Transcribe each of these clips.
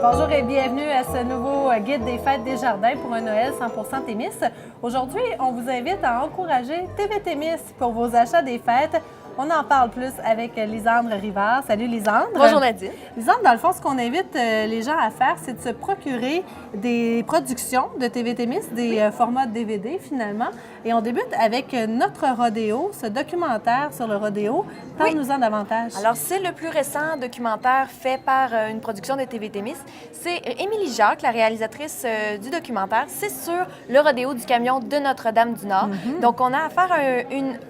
Bonjour et bienvenue à ce nouveau guide des fêtes des jardins pour un Noël 100% Témis. Aujourd'hui, on vous invite à encourager TV Témis pour vos achats des fêtes. On en parle plus avec Lisandre Rivard. Salut Lisandre. Bonjour Nadine. Lisandre, dans le fond, ce qu'on invite les gens à faire, c'est de se procurer des productions de TV Témis, des formats de DVD finalement. Et on débute avec notre rodéo, ce documentaire sur le rodéo. Parle-nous-en davantage. Alors, c'est le plus récent documentaire fait par une production de TV Témis. C'est Émilie Jacques, la réalisatrice du documentaire. C'est sur le rodéo du camion de Notre-Dame-du-Nord. Donc, on a à faire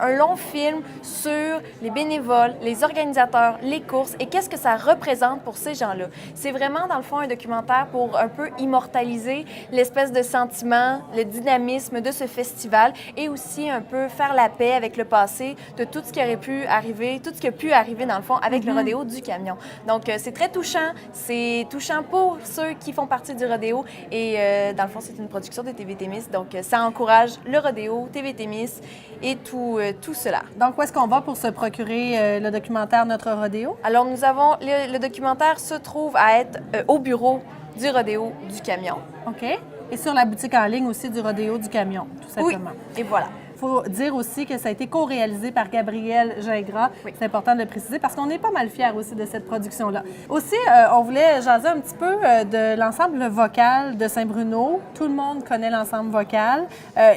un long film sur les bénévoles, les organisateurs, les courses et qu'est-ce que ça représente pour ces gens-là. C'est vraiment, dans le fond, un documentaire pour un peu immortaliser l'espèce de sentiment, le dynamisme de ce festival et aussi un peu faire la paix avec le passé de tout ce qui aurait pu arriver, tout ce qui a pu arriver, dans le fond, avec le rodéo du camion. Donc, c'est très touchant. C'est touchant pour ceux qui font partie du rodéo et, dans le fond, c'est une production de TV Témis. Donc, ça encourage le rodéo, TV Témis et tout cela. Donc, où est-ce qu'on va pour se procurer le documentaire Notre rodéo? Alors, nous avons... Le documentaire se trouve à être au bureau du rodéo du camion. OK. Et sur la boutique en ligne aussi du rodéo du camion, tout simplement. Oui, et voilà. Il faut dire aussi que ça a été co-réalisé par Gabriel Gingras. Oui. C'est important de le préciser parce qu'on est pas mal fiers aussi de cette production-là. Aussi, on voulait jaser un petit peu de l'ensemble vocal de Saint-Bruno. Tout le monde connaît l'ensemble vocal.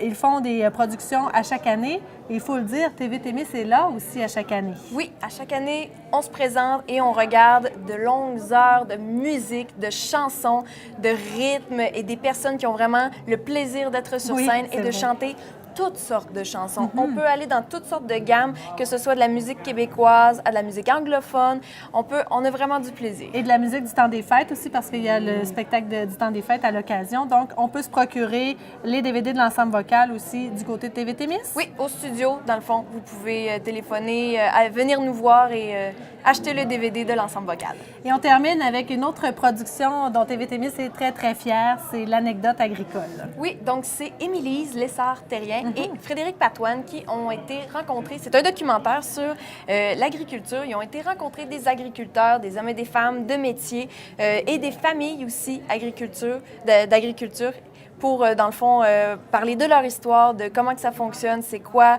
Ils font des productions à chaque année. Il faut le dire, TV Témis est là aussi à chaque année. Oui, à chaque année, on se présente et on regarde de longues heures de musique, de chansons, de rythme et des personnes qui ont vraiment le plaisir d'être sur scène et de chanter toutes sortes de chansons. On peut aller dans toutes sortes de gammes, que ce soit de la musique québécoise à de la musique anglophone. On a vraiment du plaisir. Et de la musique du temps des fêtes aussi, parce qu'il y a le spectacle du temps des fêtes à l'occasion. Donc, on peut se procurer les DVD de l'ensemble vocal aussi du côté de TV Témis? Oui, au studio, dans le fond. Vous pouvez téléphoner, venir nous voir et acheter le DVD de l'ensemble vocal. Et on termine avec une autre production dont TV Témis est très, très fière, c'est l'anecdote agricole. Oui, donc c'est Émilise Lessard-Terrien et Frédéric Patoine qui ont été rencontrés. C'est un documentaire sur l'agriculture. Ils ont été rencontrés des agriculteurs, des hommes et des femmes de métier et des familles aussi d'agriculture pour, dans le fond, parler de leur histoire, de comment que ça fonctionne, c'est quoi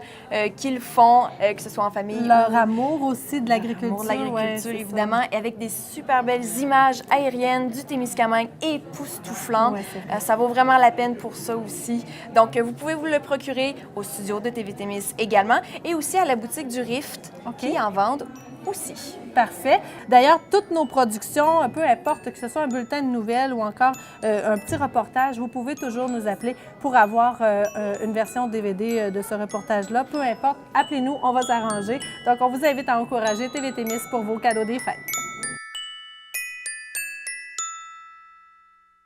qu'ils font, que ce soit en famille. Leur amour aussi de l'agriculture. Amour de l'agriculture, évidemment, et avec des super belles images aériennes du Témiscamingue époustouflantes. Ça vaut vraiment la peine pour ça aussi. Donc, vous pouvez vous le procurer au studio de TV Témis également et aussi à la boutique du Rift qui en vendent aussi. Parfait. D'ailleurs, toutes nos productions, peu importe que ce soit un bulletin de nouvelles ou encore un petit reportage, vous pouvez toujours nous appeler pour avoir une version DVD de ce reportage-là. Peu importe, appelez-nous, on va s'arranger. Donc, on vous invite à encourager TV Témis pour vos cadeaux des fêtes.